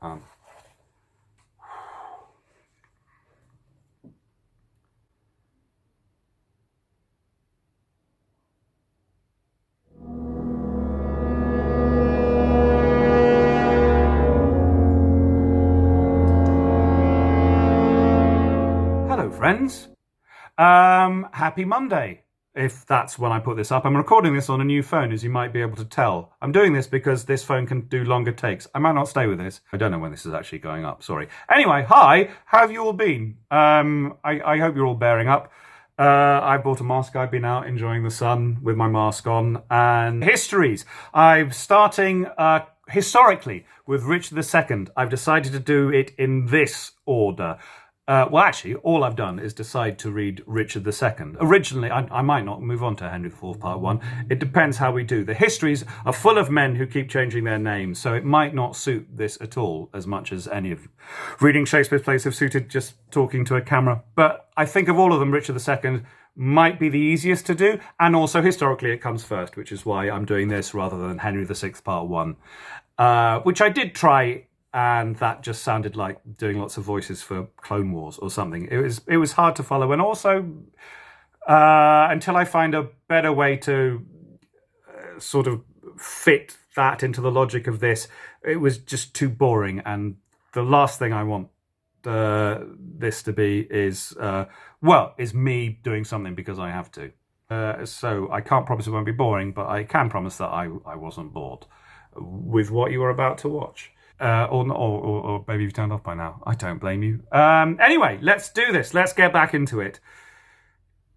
Hello, friends. Happy Monday. If that's when I put this up. I'm recording this on a new phone, as you might be able to tell. I'm doing this because this phone can do longer takes. I might not stay with this. I don't know when this is actually going up, sorry. Anyway, hi, how have you all been? I hope you're all bearing up. I bought a mask. I've been out enjoying the sun with my mask on. And histories. I'm starting historically with Richard II. I've decided to do it in this order. Well, actually, all I've done is decide to read Richard II. Originally, I might not move on to Henry IV Part 1. It depends how we do. The histories are full of men who keep changing their names, so it might not suit this at all as much as any of reading Shakespeare's plays have suited just talking to a camera. But I think of all of them, Richard II might be the easiest to do, and also historically it comes first, which is why I'm doing this rather than Henry VI Part 1, which I did try. And that just sounded like doing lots of voices for Clone Wars or something. It was hard to follow. And also, until I find a better way to sort of fit that into the logic of this, it was just too boring. And the last thing I want this to be is me doing something because I have to. So I can't promise it won't be boring, but I can promise that I wasn't bored with what you were about to watch. Or maybe you've turned off by now. I don't blame you. Anyway, let's do this. Let's get back into it.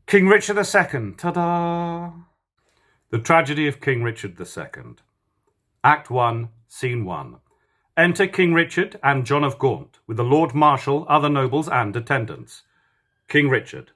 King Richard II. Ta-da! The Tragedy of King Richard II. Act 1, Scene 1. Enter King Richard and John of Gaunt, with the Lord Marshal, other nobles, and attendants. King Richard.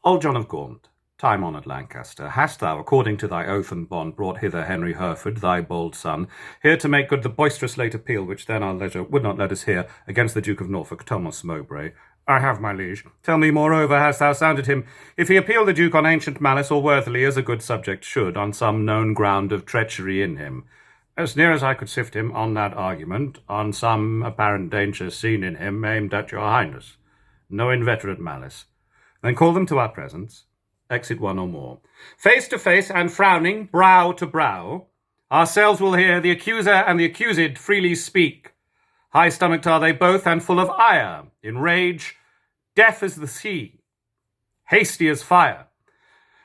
Old John of Gaunt, time-honoured Lancaster, hast thou, according to thy oath and bond, brought hither Henry Hereford, thy bold son, here to make good the boisterous late appeal, which then our leisure would not let us hear, against the Duke of Norfolk, Thomas Mowbray? I have, my liege. Tell me, moreover, hast thou sounded him, if he appeal the Duke on ancient malice, or worthily, as a good subject should, on some known ground of treachery in him? As near as I could sift him on that argument, on some apparent danger seen in him, aimed at your highness. No inveterate malice. Then call them to our presence. Exit one or more. Face to face and frowning, brow to brow, ourselves will hear the accuser and the accused freely speak. High-stomached are they both, and full of ire, in rage, deaf as the sea, hasty as fire.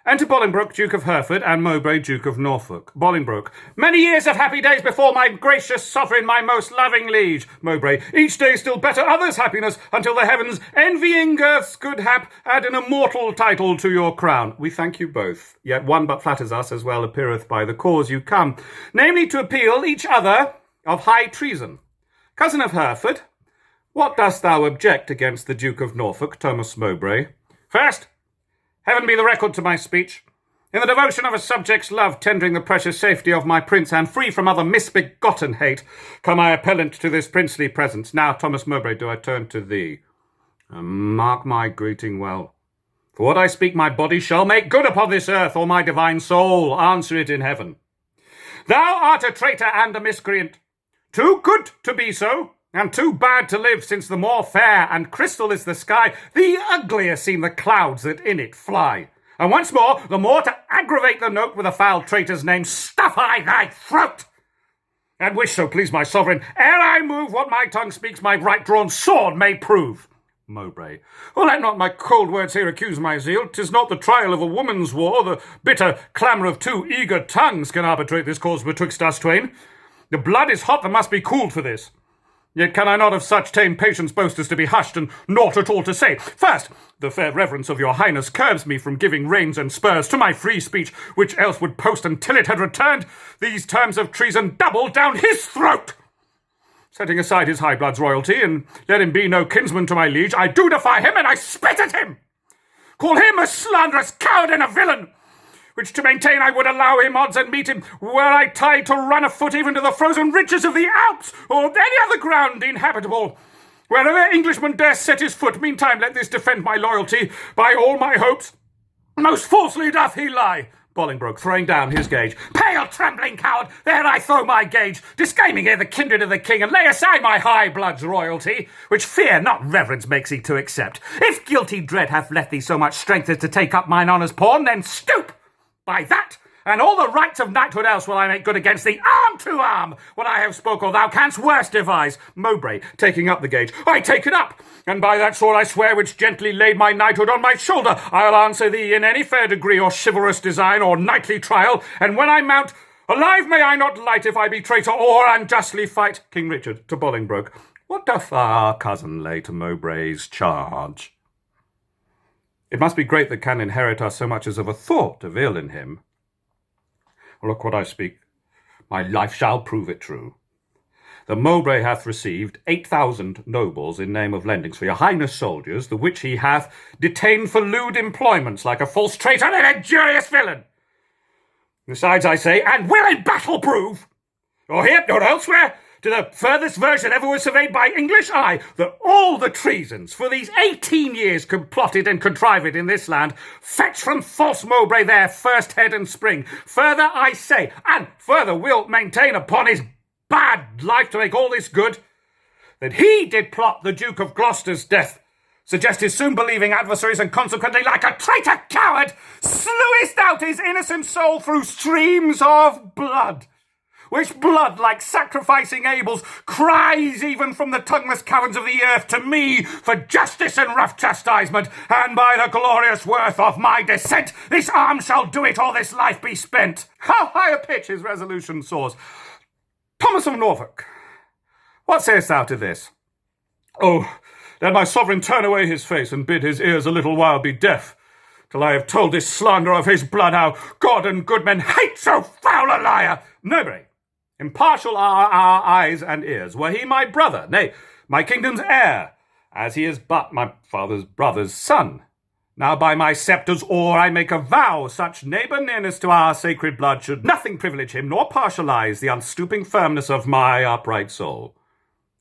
Enter Bolingbroke, Duke of Hereford, and Mowbray, Duke of Norfolk. Bolingbroke. Many years of happy days before, my gracious sovereign, my most loving liege. Mowbray. Each day still better others' happiness, until the heavens, envying earth's good hap, add an immortal title to your crown. We thank you both. Yet one but flatters us, as well appeareth by the cause you come, namely to appeal each other of high treason. Cousin of Hereford, what dost thou object against the Duke of Norfolk, Thomas Mowbray? First, heaven be the record to my speech. In the devotion of a subject's love, tendering the precious safety of my prince, and free from other misbegotten hate, come I appellant to this princely presence. Now, Thomas Mowbray, do I turn to thee. Mark my greeting well. For what I speak my body shall make good upon this earth, or my divine soul answer it in heaven. Thou art a traitor and a miscreant, too good to be so, and too bad to live, since the more fair and crystal is the sky, the uglier seem the clouds that in it fly. And once more, the more to aggravate the note with a foul traitor's name, stuff I thy throat! And wish, so please my sovereign, ere I move what my tongue speaks, my right-drawn sword may prove. Mowbray. Oh, let not my cold words here accuse my zeal. 'Tis not the trial of a woman's war, the bitter clamour of two eager tongues can arbitrate this cause betwixt us twain. The blood is hot that must be cooled for this. Yet can I not of such tame patience boast as to be hushed, and naught at all to say. First, the fair reverence of your highness curbs me from giving reins and spurs to my free speech, which else would post until it had returned these terms of treason double down his throat. Setting aside his high blood's royalty, and let him be no kinsman to my liege, I do defy him, and I spit at him. Call him a slanderous coward and a villain, which to maintain I would allow him odds and meet him, were I tied to run afoot even to the frozen ridges of the Alps, or any other ground inhabitable. Wherever Englishman dare set his foot, meantime let this defend my loyalty. By all my hopes, most falsely doth he lie. Bolingbroke, throwing down his gage. Pale, trembling coward, there I throw my gage, disclaiming here the kindred of the king, and lay aside my high blood's royalty, which fear, not reverence, makes thee to accept. If guilty dread hath left thee so much strength as to take up mine honour's pawn, then stoop! By that, and all the rights of knighthood else will I make good against thee, arm to arm. What I have spoke, or thou canst worse devise. Mowbray, taking up the gage. I take it up, and by that sword I swear which gently laid my knighthood on my shoulder, I'll answer thee in any fair degree or chivalrous design or knightly trial, and when I mount, alive may I not light if I be traitor or unjustly fight. King Richard to Bolingbroke. What doth our cousin lay to Mowbray's charge? It must be great that can inherit us so much as of a thought of ill in him. Look what I speak. My life shall prove it true. The Mowbray hath received 8,000 nobles in name of lendings for your highness soldiers, the which he hath detained for lewd employments like a false traitor and an injurious villain. Besides, I say, and will in battle prove, or here or elsewhere, to the furthest verge that ever was surveyed by English eye, that all the treasons for these 18 years complotted and contrived in this land fetch from false Mowbray their first head and spring. Further I say, and further will maintain upon his bad life to make all this good, that he did plot the Duke of Gloucester's death, suggest his soon-believing adversaries, and consequently, like a traitor coward, slewest out his innocent soul through streams of blood, which blood, like sacrificing Abel's, cries even from the tongueless caverns of the earth to me for justice and rough chastisement, and by the glorious worth of my descent, this arm shall do it, or this life be spent. How high a pitch his resolution soars! Thomas of Norfolk, what sayest thou to this? Oh, let my sovereign turn away his face, and bid his ears a little while be deaf, till I have told this slander of his blood how God and good men hate so foul a liar. Mowbray, impartial are our eyes and ears. Were he my brother, nay, my kingdom's heir, as he is but my father's brother's son. Now by my sceptre's oar I make a vow, such neighbour nearness to our sacred blood should nothing privilege him, nor partialize the unstooping firmness of my upright soul.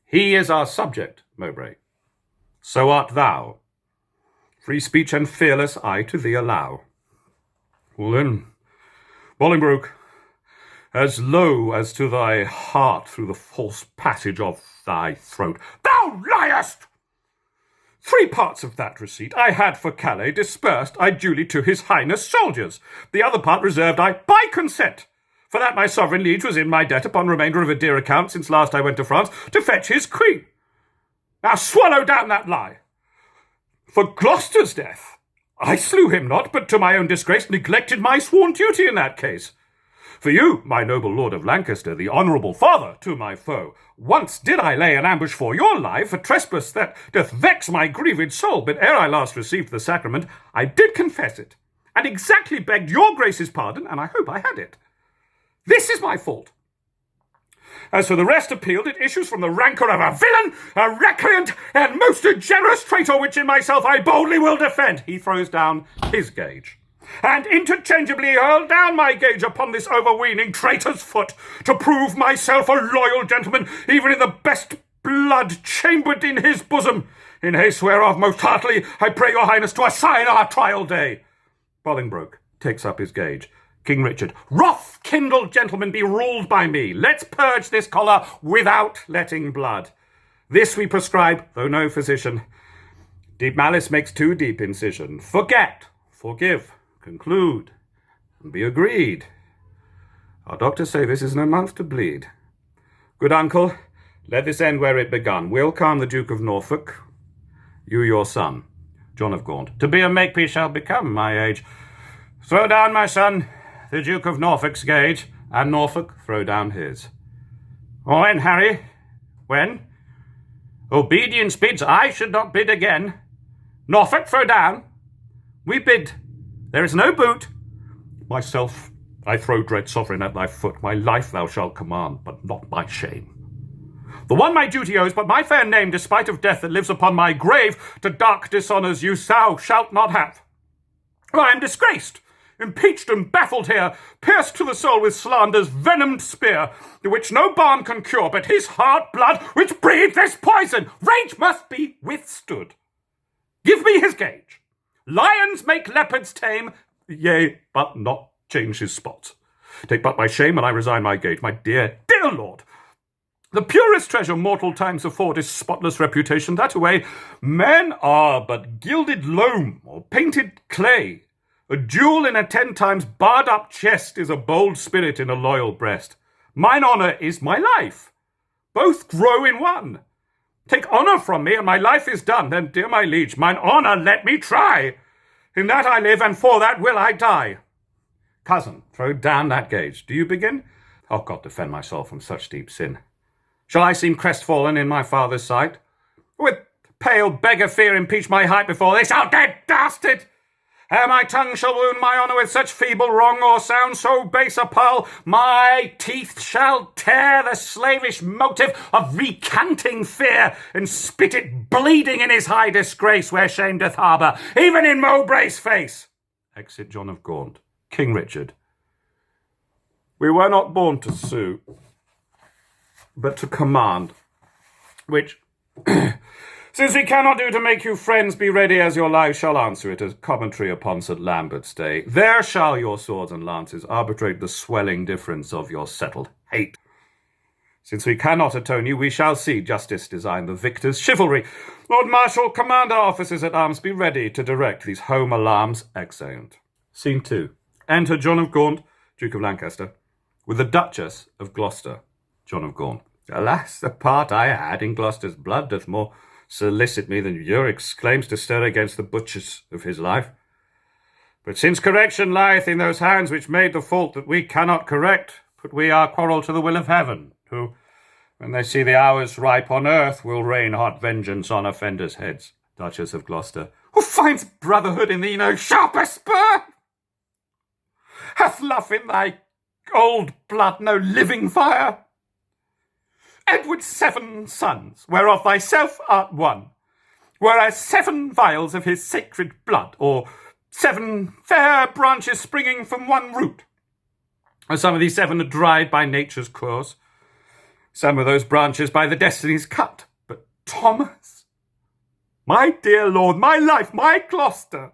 He is our subject, Mowbray. So art thou. Free speech and fearless I to thee allow. Well then, Bolingbroke, as low as to thy heart through the false passage of thy throat. Thou liest! 3 parts of that receipt I had for Calais dispersed I duly to his highness soldiers. The other part reserved I by consent. For that my sovereign liege was in my debt upon remainder of a dear account since last I went to France to fetch his queen. Now swallow down that lie. For Gloucester's death, I slew him not, but to my own disgrace neglected my sworn duty in that case. For you, my noble lord of Lancaster, the honourable father to my foe, once did I lay an ambush for your life, for trespass that doth vex my grieved soul, but ere I last received the sacrament, I did confess it, and exactly begged your grace's pardon, and I hope I had it. This is my fault. As for the rest appealed, it issues from the rancour of a villain, a recreant, and most generous traitor, which in myself I boldly will defend. He throws down his gage, and interchangeably hurl down my gage upon this overweening traitor's foot, to prove myself a loyal gentleman, even in the best blood chambered in his bosom. In haste whereof most heartily I pray your highness to assign our trial day. Bolingbroke takes up his gage. King Richard, wrath kindled gentlemen, be ruled by me. Let's purge this choler without letting blood. This we prescribe, though no physician. Deep malice makes too deep incision. Forget, forgive, conclude, and be agreed. Our doctors say this is no month to bleed. Good uncle, let this end where it begun. We'll calm the Duke of Norfolk, you your son, John of Gaunt. To be a makepeace shall become my age. Throw down, my son, the Duke of Norfolk's gage, and Norfolk throw down his. When, Harry? When? Obedience bids, I should not bid again. Norfolk, throw down. We bid. There is no boot. Myself, I throw, dread sovereign, at thy foot. My life thou shalt command, but not my shame. The one my duty owes, but my fair name, despite of death that lives upon my grave, to dark dishonours use thou shalt not have. I am disgraced, impeached and baffled here, pierced to the soul with slander's venomed spear, the which no balm can cure, but his heart blood which breathed this poison. Rage must be withstood. Give me his gage. Lions make leopards tame, yea, but not change his spots. Take but my shame, and I resign my gage. My dear, dear lord, the purest treasure mortal times afford is spotless reputation. That away men are but gilded loam or painted clay. A jewel in a 10 times barred up chest is a bold spirit in a loyal breast. Mine honour is my life. Both grow in one. Take honour from me, and my life is done. Then, dear my liege, mine honour let me try. In that I live, and for that will I die. Cousin, throw down that gage. Do you begin? Oh, God, defend myself from such deep sin. Shall I seem crestfallen in my father's sight? With pale beggar fear impeach my height before this outdead dastard? Ere my tongue shall wound my honour with such feeble wrong, or sound so base a pearl, my teeth shall tear the slavish motive of recanting fear, and spit it bleeding in his high disgrace, where shame doth harbour, even in Mowbray's face. Exit John of Gaunt. King Richard. We were not born to sue, but to command, which, since we cannot do to make you friends, be ready as your lives shall answer it, as commentary upon St. Lambert's Day. There shall your swords and lances arbitrate the swelling difference of your settled hate. Since we cannot atone you, we shall see justice design the victor's chivalry. Lord Marshal, command our officers at arms, be ready to direct these home alarms. Exeunt. Scene 2. Enter John of Gaunt, Duke of Lancaster, with the Duchess of Gloucester. John of Gaunt. Alas, the part I had in Gloucester's blood doth more solicit me than Yorick's claims to stir against the butchers of his life. But since correction lieth in those hands which made the fault that we cannot correct, put we our quarrel to the will of heaven, who, when they see the hours ripe on earth, will rain hot vengeance on offenders' heads. Duchess of Gloucester. Who finds brotherhood in thee no sharper spur? Hath love in thy old blood no living fire? Edward's 7 sons, whereof thyself art one, were as 7 vials of his sacred blood, or 7 fair branches springing from one root. And some of these 7 are dried by nature's course, some of those branches by the destinies cut. But Thomas, my dear lord, my life, my Gloucester,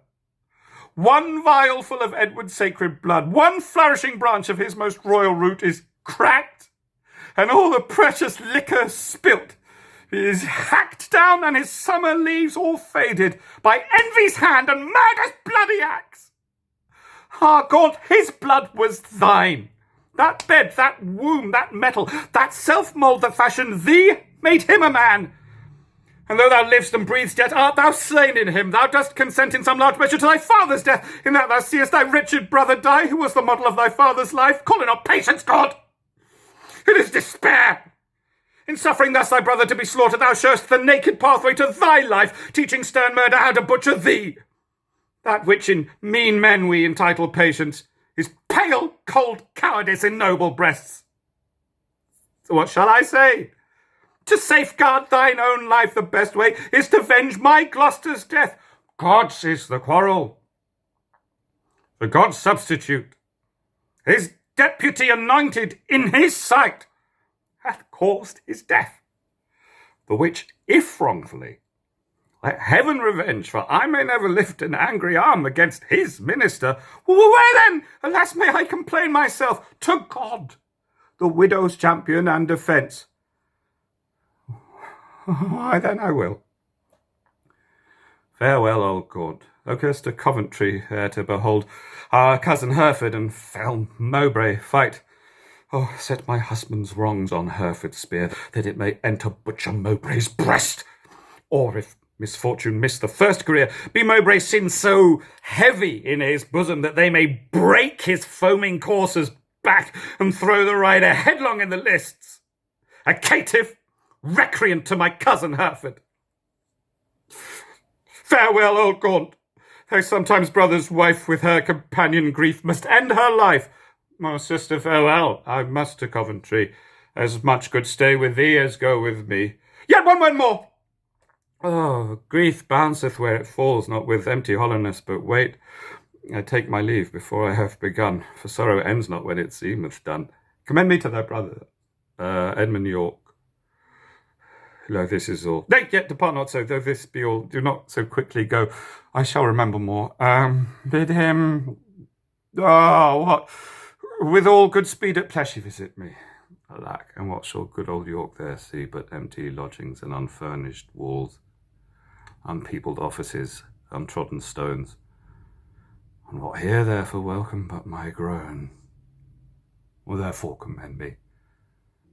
1 vial full of Edward's sacred blood, 1 flourishing branch of his most royal root is cracked, and all the precious liquor spilt. He is hacked down, and his summer leaves all faded by envy's hand and murder's bloody axe. Ah, God, his blood was thine. That bed, that womb, that metal, that self-mould that fashioned thee, made him a man. And though thou livest and breathest yet, art thou slain in him. Thou dost consent in some large measure to thy father's death, in that thou seest thy wretched brother die, who was the model of thy father's life. Call it not patience, God. It is despair. In suffering thus thy brother to be slaughtered, thou showest the naked pathway to thy life, teaching stern murder how to butcher thee. That which in mean men we entitle patience is pale, cold cowardice in noble breasts. So what shall I say? To safeguard thine own life the best way is to venge my Gloucester's death. God's is the quarrel. The God's substitute, his deputy anointed in his sight, hath caused his death. The which, if wrongfully, let heaven revenge, for I may never lift an angry arm against his minister. Where then, alas, may I complain myself to God, the widow's champion and defence? Why then I will. Farewell, old Gaunt. Thou goest to Coventry to behold our cousin Hereford and fell Mowbray fight. Oh, set my husband's wrongs on Hereford's spear, that it may enter butcher Mowbray's breast. Or if misfortune miss the first career, be Mowbray's sin so heavy in his bosom that they may break his foaming courser's back and throw the rider headlong in the lists. A caitiff, recreant to my cousin Hereford. Farewell, old Gaunt. Though sometimes brother's wife with her companion grief must end her life. My sister, farewell. I must to Coventry. As much good stay with thee as go with me. Yet one word more. Oh, grief bounceth where it falls, not with empty hollowness, but weight. I take my leave before I have begun, for sorrow ends not when it seemeth done. Commend me to thy brother, Edmund York. Lo, this is all. Nay, yet depart not so, though this be all. Do not so quickly go. I shall remember more. Bid him Ah, what? With all good speed at pleasure visit me. Alack, and what shall good old York there see but empty lodgings and unfurnished walls, unpeopled offices, untrodden stones? And what hear there for welcome but my groan? Will therefore commend me.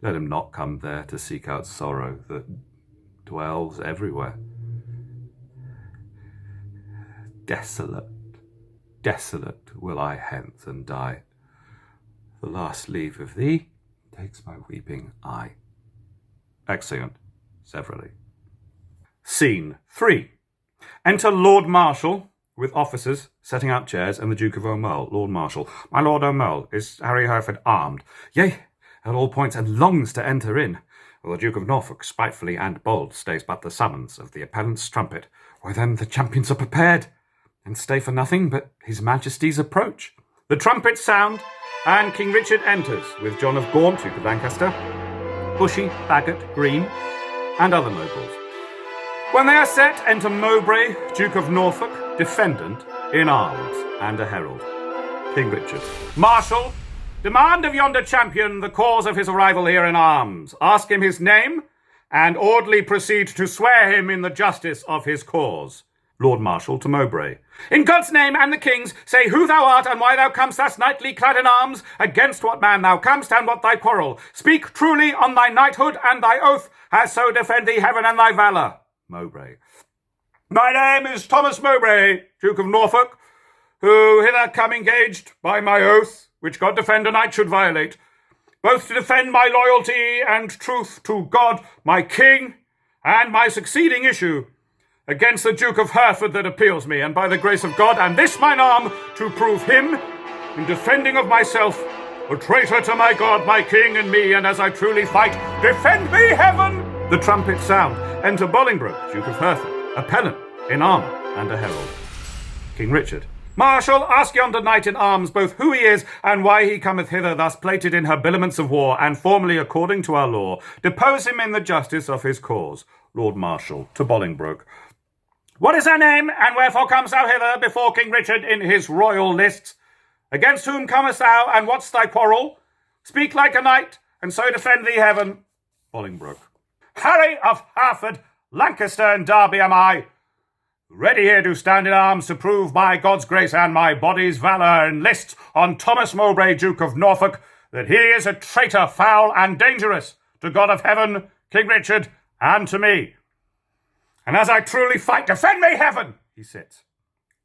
Let him not come there to seek out sorrow that dwells everywhere. Desolate, desolate will I hence and die. The last leave of thee takes my weeping eye. Exeunt, severally. Scene 3. Enter Lord Marshal with officers setting out chairs and the Duke of O'Merle. Lord Marshal. My Lord O'Merle, is Harry Hereford armed? Yea, at all points, and longs to enter in. Well, the Duke of Norfolk, spitefully and bold, stays but the summons of the appellant's trumpet. Why then the champions are prepared, and stay for nothing but his Majesty's approach. The trumpets sound, and King Richard enters with John of Gaunt, Duke of Lancaster, Bushy, Bagot, Green, and other nobles. When they are set, enter Mowbray, Duke of Norfolk, defendant, in arms, and a herald. King Richard. Marshal, demand of yonder champion the cause of his arrival here in arms. Ask him his name, and orderly proceed to swear him in the justice of his cause. Lord Marshal to Mowbray. In God's name and the King's, say who thou art, and why thou comest thus knightly clad in arms, against what man thou comest, and what thy quarrel. Speak truly on thy knighthood and thy oath, as so defend thee heaven and thy valour. Mowbray. My name is Thomas Mowbray, Duke of Norfolk, who hither come engaged by my oath, which God defend a knight should violate, both to defend my loyalty and truth to God, my King, and my succeeding issue, against the Duke of Hereford that appeals me, and by the grace of God and this mine arm, to prove him, in defending of myself, a traitor to my God, my King, and me, and as I truly fight, defend me, heaven! The trumpets sound. Enter Bolingbroke, Duke of Hereford, appellant, in armour, and a herald. King Richard. Marshal, ask yonder knight in arms both who he is, and why he cometh hither thus plated in habiliments of war, and formally according to our law. Depose him in the justice of his cause. Lord Marshal to Bolingbroke. What is thy name, and wherefore comest thou hither before King Richard in his royal lists? Against whom comest thou, and what's thy quarrel? Speak like a knight, and so defend thee heaven. Bolingbroke. Harry of Hereford, Lancaster and Derby am I, ready here to stand in arms to prove by God's grace and my body's valour in lists on Thomas Mowbray, Duke of Norfolk, that he is a traitor foul and dangerous to God of heaven, King Richard, and to me. And as I truly fight, defend me, heaven, he sits.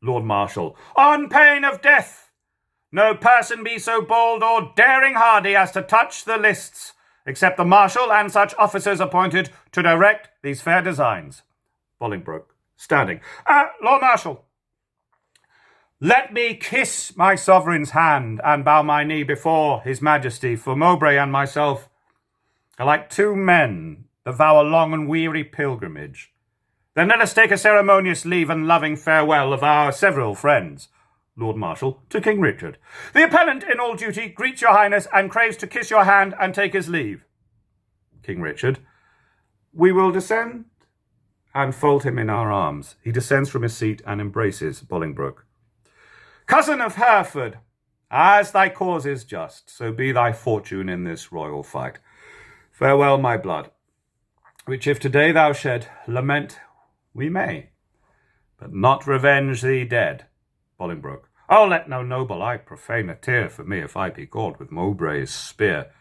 Lord Marshal. On pain of death, no person be so bold or daring hardy as to touch the lists, except the Marshal and such officers appointed to direct these fair designs. Bolingbroke, standing. Lord Marshal, let me kiss my sovereign's hand and bow my knee before his Majesty, for Mowbray and myself are like two men that vow a long and weary pilgrimage. Then let us take a ceremonious leave and loving farewell of our several friends. Lord Marshal to King Richard. The appellant in all duty greets your highness and craves to kiss your hand and take his leave. King Richard. We will descend and fold him in our arms. He descends from his seat and embraces Bolingbroke. Cousin of Hereford, as thy cause is just, so be thy fortune in this royal fight. Farewell, my blood, which if today thou shed, lament we may, but not revenge thee dead. Bolingbroke. Oh, let no noble eye profane a tear for me if I be caught with Mowbray's spear.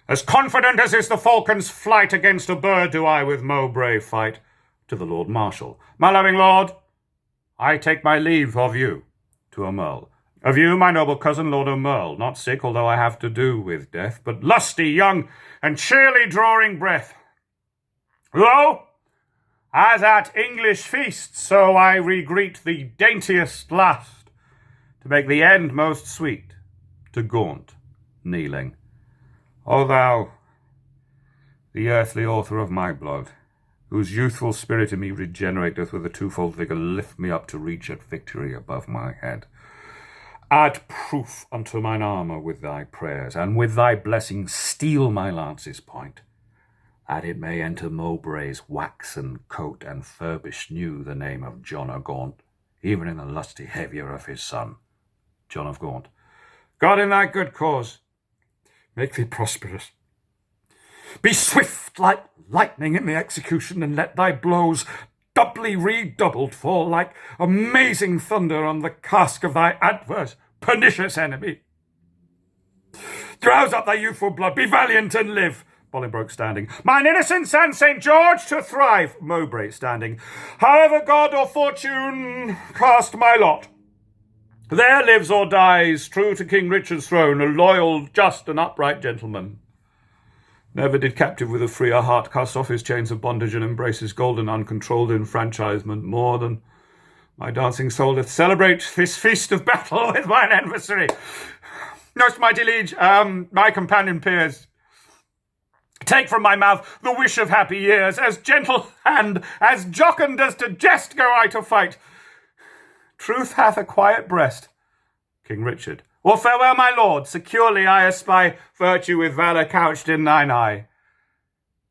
As confident as is the falcon's flight against a bird do I with Mowbray fight. To the Lord Marshal. My loving lord, I take my leave of you. To O'Merle. Of you, my noble cousin, Lord O'Merle, not sick, although I have to do with death, but lusty, young, and cheerly drawing breath. Lo, as at English feast, so I regreet the daintiest last, to make the end most sweet. To Gaunt, kneeling. O thou, the earthly author of my blood, whose youthful spirit in me regenerateth with a twofold vigour, lift me up to reach at victory above my head. Add proof unto mine armour with thy prayers, and with thy blessing steel my lance's point, that it may enter Mowbray's waxen coat and furbish new the name of John of Gaunt, even in the lusty heavier of his son. John of Gaunt. God in thy good cause make thee prosperous. Be swift like lightning in the execution, and let thy blows doubly redoubled fall like amazing thunder on the casque of thy adverse pernicious enemy. Rouse up thy youthful blood, be valiant and live. Bolingbroke standing. Mine innocence and St. George to thrive. Mowbray standing. However God or fortune cast my lot, there lives or dies, true to King Richard's throne, a loyal, just, and upright gentleman. Never did captive with a freer heart cast off his chains of bondage and embrace his golden, uncontrolled enfranchisement more than my dancing soul doth celebrate this feast of battle with mine adversary. Most mighty liege, my companion peers, take from my mouth the wish of happy years, as gentle and as jocund as to jest go I to fight. Truth hath a quiet breast. King Richard. Well, farewell, my lord. Securely I espy virtue with valour couched in thine eye.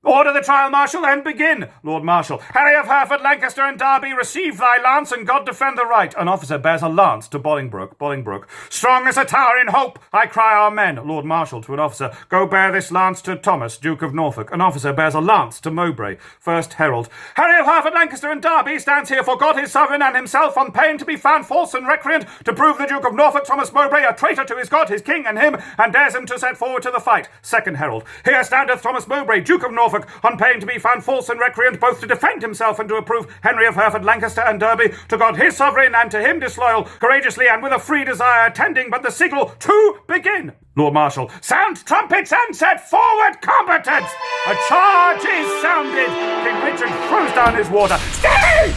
Order the trial, Marshal, and begin. Lord Marshal. Harry of Hereford, Lancaster, and Derby, receive thy lance, and God defend the right. An officer bears a lance to Bolingbroke. Bolingbroke. Strong as a tower in hope, I cry amen. Lord Marshal to an officer. Go bear this lance to Thomas, Duke of Norfolk. An officer bears a lance to Mowbray. First herald. Harry of Hereford, Lancaster, and Derby stands here for God his sovereign and himself on pain to be found false and recreant, to prove the Duke of Norfolk, Thomas Mowbray, a traitor to his God, his king, and him, and dares him to set forward to the fight. Second herald. Here standeth Thomas Mowbray, Duke of Norfolk, on pain to be found false and recreant, both to defend himself and to approve Henry of Hereford, Lancaster, and Derby, to God his sovereign, and to him disloyal, courageously and with a free desire, attending but the signal to begin. Lord Marshal. Sound trumpets and set forward combatants! A charge is sounded. King Richard throws down his warder. Stay!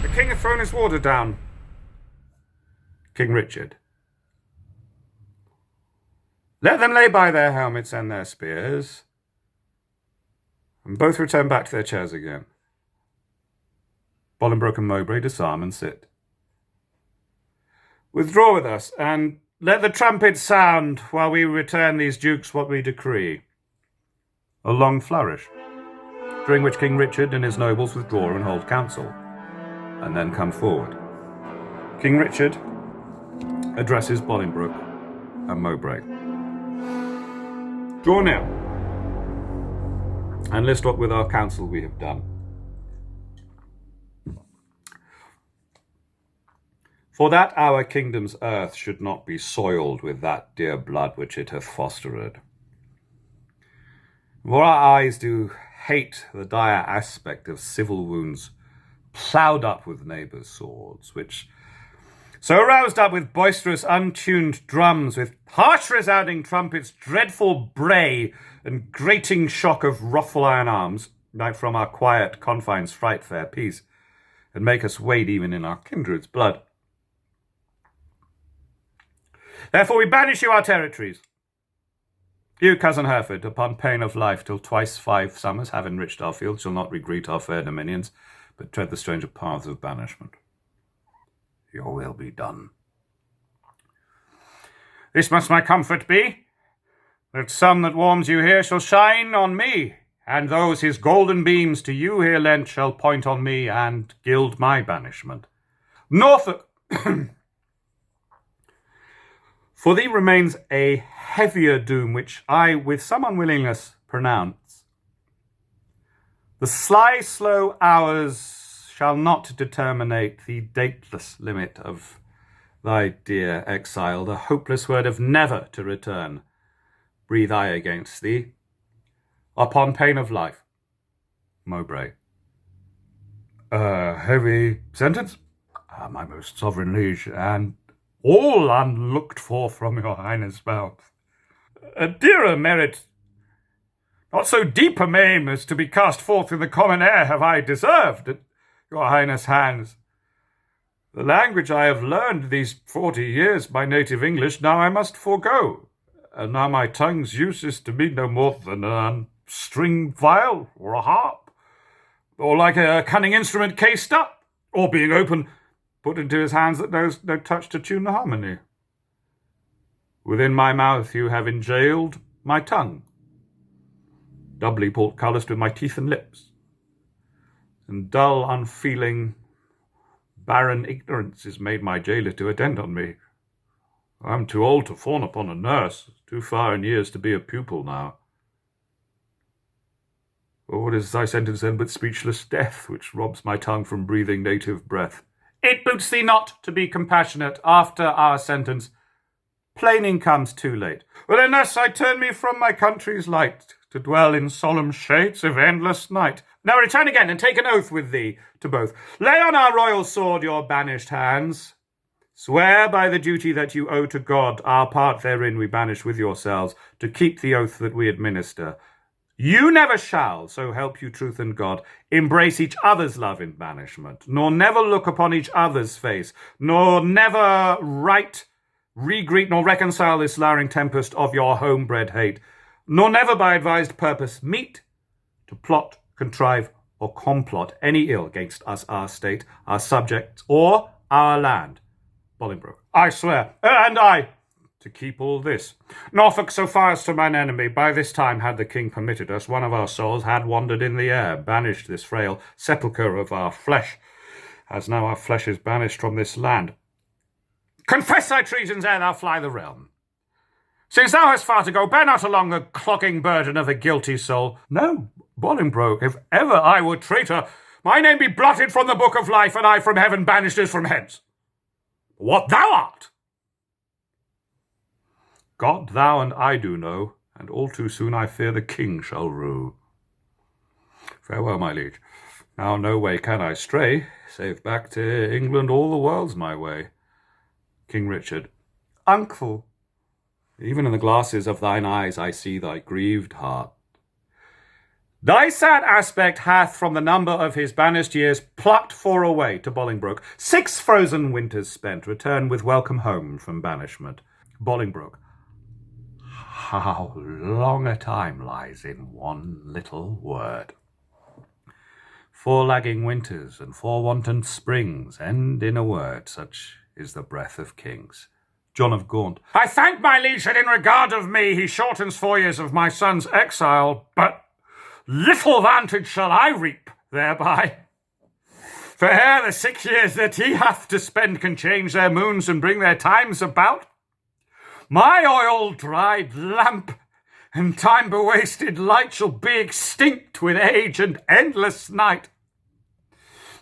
The king hath thrown his warder down. King Richard. Let them lay by their helmets and their spears, and both return back to their chairs again. Bolingbroke and Mowbray disarm and sit. Withdraw with us, and let the trumpets sound while we return these dukes what we decree. A long flourish, during which King Richard and his nobles withdraw and hold council, and then come forward. King Richard addresses Bolingbroke and Mowbray. Draw near, and list what with our counsel we have done. For that our kingdom's earth should not be soiled with that dear blood which it hath fostered. For our eyes do hate the dire aspect of civil wounds ploughed up with neighbours' swords, which so roused up with boisterous untuned drums, with harsh resounding trumpets, dreadful bray, and grating shock of wrathful iron arms, might from our quiet confines fright fair peace, and make us wade even in our kindred's blood. Therefore we banish you our territories. You, cousin Hereford, upon pain of life, till twice 5 summers have enriched our fields, shall not regreet our fair dominions, but tread the stranger paths of banishment. Your will be done. This must my comfort be, that sun that warms you here shall shine on me, and those his golden beams to you here lent shall point on me and gild my banishment. Norfolk, for thee remains a heavier doom, which I with some unwillingness pronounce. The sly, slow hours shall not determinate the dateless limit of thy dear exile. The hopeless word of never to return breathe I against thee, upon pain of life. Mowbray. A heavy sentence, my most sovereign liege, and all unlooked for from your highness' mouth. A dearer merit, not so deep a maim as to be cast forth in the common air, have I deserved at your highness' hands. The language I have learned these 40 years, my native English, now I must forego, and now my tongue's use is to me no more than an unstringed viol or a harp, or like a cunning instrument cased up, or being open, put into his hands that knows no touch to tune the harmony. Within my mouth you have enjailed my tongue, doubly portcullised with my teeth and lips, and dull, unfeeling, barren ignorance is made my jailer to attend on me. I'm too old to fawn upon a nurse, too far in years to be a pupil now. Or what is thy sentence then but speechless death, which robs my tongue from breathing native breath? It boots thee not to be compassionate after our sentence. Plaining comes too late. Well, unless I turn me from my country's light, to dwell in solemn shades of endless night. Now return again, and take an oath with thee to both. Lay on our royal sword your banished hands. Swear by the duty that you owe to God, our part therein we banish with yourselves, to keep the oath that we administer. You never shall, so help you truth and God, embrace each other's love in banishment, nor never look upon each other's face, nor never write, regreet, nor reconcile this lowering tempest of your homebred hate, nor never by advised purpose meet to plot, contrive, or complot any ill against us, our state, our subjects, or our land. Bolingbroke. I swear, and I, to keep all this. Norfolk, so far as to mine enemy, by this time had the king permitted us, one of our souls had wandered in the air, banished this frail sepulchre of our flesh, as now our flesh is banished from this land. Confess thy treasons ere thou fly the realm. Since thou hast far to go, bear not along the clogging burden of a guilty soul. No, Bolingbroke, if ever I were traitor, my name be blotted from the book of life, and I from heaven banished as from hence. What thou art! God, thou and I do know, and all too soon I fear the king shall rue. Farewell, my liege. Now no way can I stray, save back to England all the world's my way. King Richard. Uncle, even in the glasses of thine eyes I see thy grieved heart. Thy sad aspect hath from the number of his banished years plucked 4 away to Bolingbroke. 6 frozen winters spent, return with welcome home from banishment. Bolingbroke. How long a time lies in one little word. 4 lagging winters and 4 wanton springs, and in a word, such is the breath of kings. John of Gaunt. I thank my liege that in regard of me he shortens 4 years of my son's exile, but little vantage shall I reap thereby. For ere the 6 years that he hath to spend can change their moons and bring their times about, my oil-dried lamp and time-bewasted light shall be extinct with age and endless night.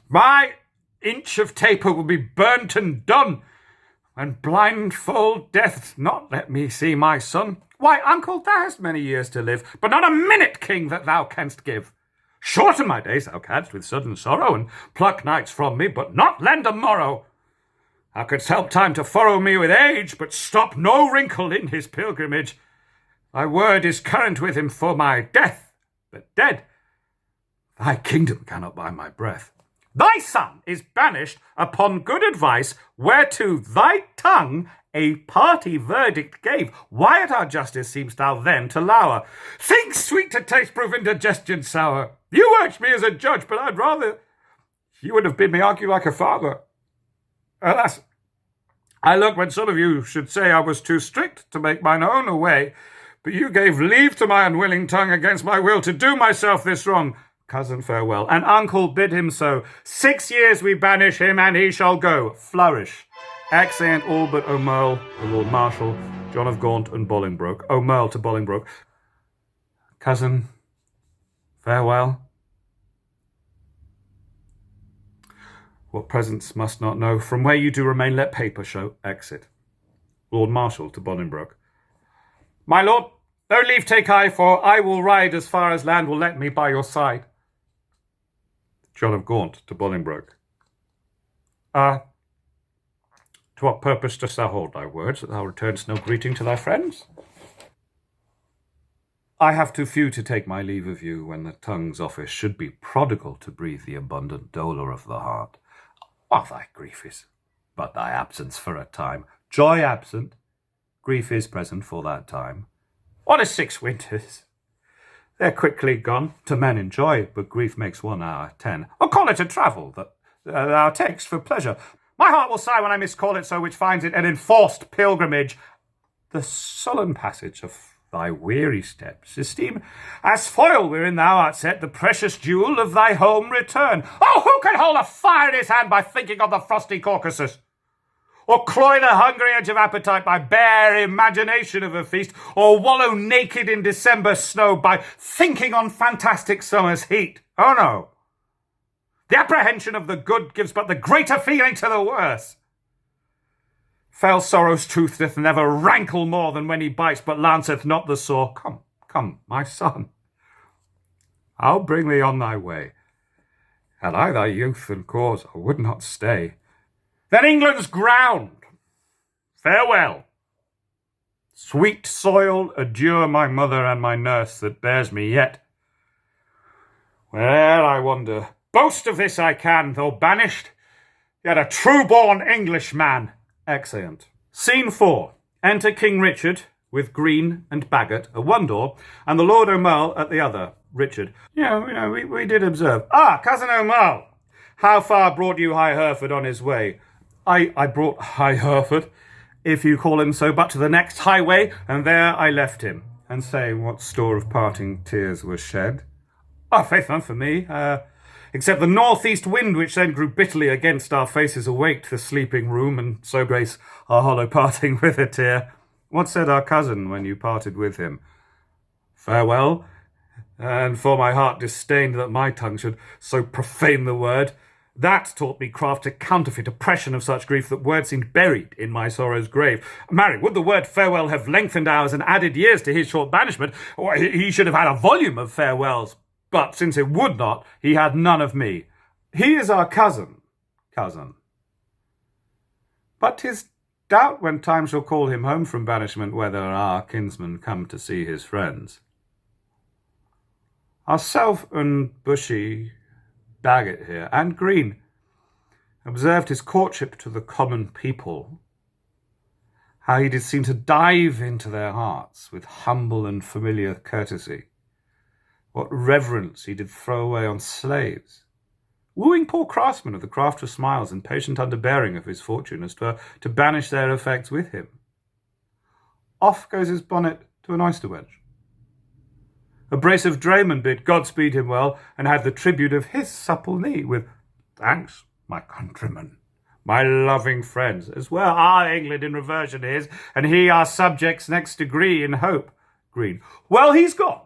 My inch of taper will be burnt and done, and blindfold death not let me see my son. Why, uncle, thou hast many years to live, but not a minute, king, that thou canst give. Shorten my days thou canst with sudden sorrow, and pluck nights from me, but not lend a morrow. Thou couldst help time to furrow me with age, but stop no wrinkle in his pilgrimage. Thy word is current with him for my death, but dead, thy kingdom cannot buy my breath. Thy son is banished upon good advice, whereto thy tongue a party verdict gave. Why at our justice seemst thou then to lour? Things sweet to taste prove indigestion sour. You urged me as a judge, but I'd rather you would have bid me argue like a father. Alas, I look when some of you should say I was too strict to make mine own way, but you gave leave to my unwilling tongue against my will to do myself this wrong. Cousin, farewell, and uncle, bid him so. 6 years we banish him, and he shall go. Flourish. Exeunt all but O'Merle, the Lord Marshal, John of Gaunt, and Bolingbroke. O'Merle to Bolingbroke. Cousin, farewell. What presence must not know. From where you do remain, let paper show. Exit. Lord Marshal to Bolingbroke. My lord, no leave take I, for I will ride as far as land will let me by your side. John of Gaunt to Bolingbroke. To what purpose dost thou hold thy words, that thou returnest no greeting to thy friends? I have too few to take my leave of you, when the tongue's office should be prodigal to breathe the abundant dolour of the heart. While thy grief is but thy absence for a time. Joy absent, grief is present for that time. What is 6 winters? They're quickly gone. To men in joy, but grief makes 1 hour 10. Or call it a travel that thou takest for pleasure. My heart will sigh when I miscall it so, which finds it an enforced pilgrimage. The sullen passage of thy weary steps esteem as foil wherein thou art set, the precious jewel of thy home return. Oh, who can hold a fire in his hand by thinking of the frosty Caucasus? or cloy the hungry edge of appetite by bare imagination of a feast, or wallow naked in December snow by thinking on fantastic summer's heat. Oh no. The apprehension of the good gives but the greater feeling to the worse. Fell sorrow's tooth doth never rankle more than when he bites, but lanceth not the sore. Come, come, my son, I'll bring thee on thy way. Had I thy youth and cause, I would not stay. Then England's ground, farewell. Sweet soil, adieu, my mother and my nurse that bears me yet. Where'er I wander, boast of this I can, though banished, yet a true-born Englishman. Excellent. Scene 4. Enter King Richard with Green and Bagot at one door, and the Lord O'Merle at the other. Richard. We did observe. Ah, Cousin O'Merle, how far brought you High Hereford on his way? I brought High Hereford, if you call him so, but to the next highway, and there I left him. And say, what store of parting tears was shed? Ah, faith, none for me, except the northeast wind which then grew bitterly against our faces awaked the sleeping room, and so grace our hollow parting with a tear. What said our cousin when you parted with him? Farewell, and for my heart disdained that my tongue should so profane the word. That taught me craft to counterfeit oppression of such grief that words seemed buried in my sorrow's grave. Marry, would the word farewell have lengthened hours and added years to his short banishment, he should have had a volume of farewells. But since it would not, he had none of me. He is our cousin. But 'tis doubt when time shall call him home from banishment whether our kinsman come to see his friends. Ourself and Bushy, Bagot here, and Green, observed his courtship to the common people, how he did seem to dive into their hearts with humble and familiar courtesy, what reverence he did throw away on slaves, wooing poor craftsmen of the craft of smiles and patient underbearing of his fortune as 'twere to banish their effects with him. Off goes his bonnet to an oyster wedge. A brace of draymen bid God speed him well, and had the tribute of his supple knee, with thanks, my countrymen, my loving friends, as well our England in reversion is, and he our subjects next degree in hope. Green. Well, he's gone,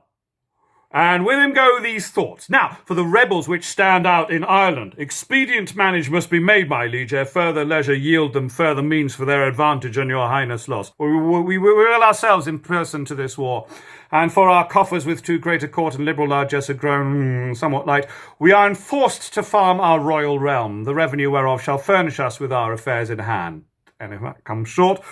and with him go these thoughts. Now, for the rebels which stand out in Ireland, expedient manage must be made, my liege, ere further leisure yield them further means for their advantage and your highness loss. We will ourselves in person to this war, and for our coffers with too great a court and liberal largesse are grown somewhat light, we are enforced to farm our royal realm, the revenue whereof shall furnish us with our affairs in hand. And if that comes short,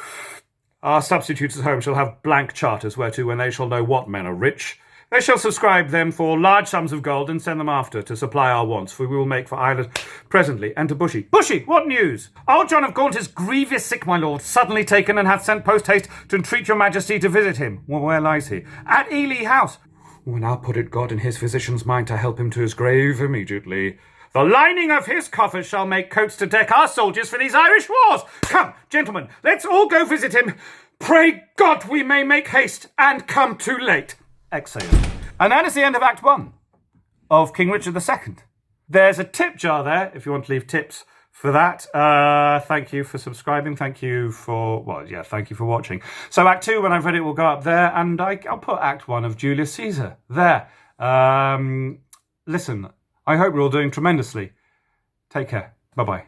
our substitutes at home shall have blank charters, whereto when they shall know what men are rich, they shall subscribe them for large sums of gold and send them after to supply our wants, for we will make for Ireland presently. Enter Bushy. Bushy, what news? Old John of Gaunt is grievous sick, my lord, suddenly taken, and hath sent post-haste to entreat your majesty to visit him. Well, where lies he? At Ely House. When I'll put it God in his physician's mind to help him to his grave immediately. The lining of his coffers shall make coats to deck our soldiers for these Irish wars. Come, gentlemen, let's all go visit him. Pray God we may make haste and come too late. Excellent. And that is the end of Act 1 of King Richard II. There's a tip jar there if you want to leave tips for that. Thank you for subscribing. Thank you for watching. So Act 2, when I've read it, will go up there, and I'll put Act 1 of Julius Caesar there. Listen, I hope you're all doing tremendously. Take care. Bye-bye.